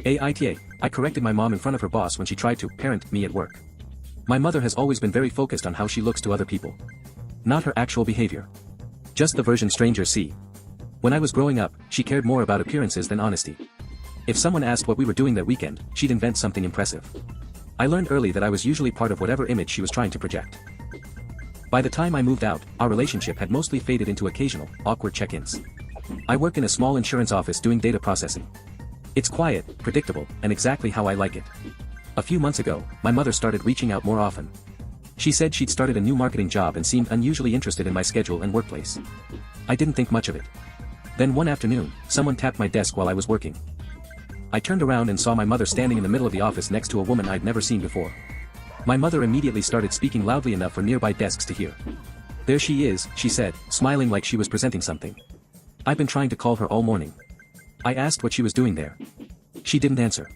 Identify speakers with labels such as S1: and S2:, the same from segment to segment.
S1: AITA, I corrected my mom in front of her boss when she tried to parent me at work. My mother has always been very focused on how she looks to other people. Not her actual behavior. Just the version strangers see. When I was growing up, she cared more about appearances than honesty. If someone asked what we were doing that weekend, she'd invent something impressive. I learned early that I was usually part of whatever image she was trying to project. By the time I moved out, our relationship had mostly faded into occasional, awkward check-ins. I work in a small insurance office doing data processing. It's quiet, predictable, and exactly how I like it. A few months ago, my mother started reaching out more often. She said she'd started a new marketing job and seemed unusually interested in my schedule and workplace. I didn't think much of it. Then one afternoon, someone tapped my desk while I was working. I turned around and saw my mother standing in the middle of the office next to a woman I'd never seen before. My mother immediately started speaking loudly enough for nearby desks to hear. "There she is," she said, smiling like she was presenting something. "I've been trying to call her all morning." I asked what she was doing there. She didn't answer.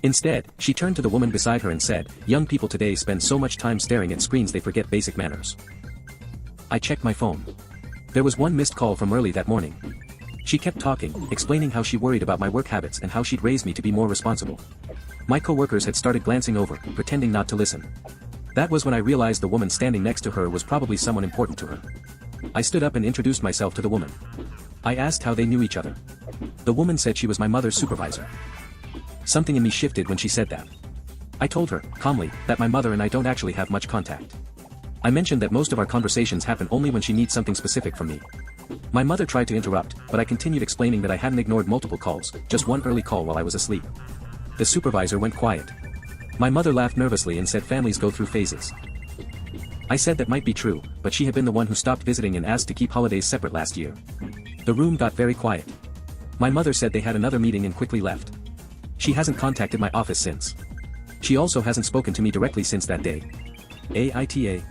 S1: Instead, she turned to the woman beside her and said, "Young people today spend so much time staring at screens they forget basic manners." I checked my phone. There was one missed call from early that morning. She kept talking, explaining how she worried about my work habits and how she'd raised me to be more responsible. My coworkers had started glancing over, pretending not to listen. That was when I realized the woman standing next to her was probably someone important to her. I stood up and introduced myself to the woman. I asked how they knew each other. The woman said she was my mother's supervisor. Something in me shifted when she said that. I told her, calmly, that my mother and I don't actually have much contact. I mentioned that most of our conversations happen only when she needs something specific from me. My mother tried to interrupt, but I continued explaining that I hadn't ignored multiple calls, just one early call while I was asleep. The supervisor went quiet. My mother laughed nervously and said families go through phases. I said that might be true, but she had been the one who stopped visiting and asked to keep holidays separate last year. The room got very quiet. My mother said they had another meeting and quickly left. She hasn't contacted my office since. She also hasn't spoken to me directly since that day. AITA.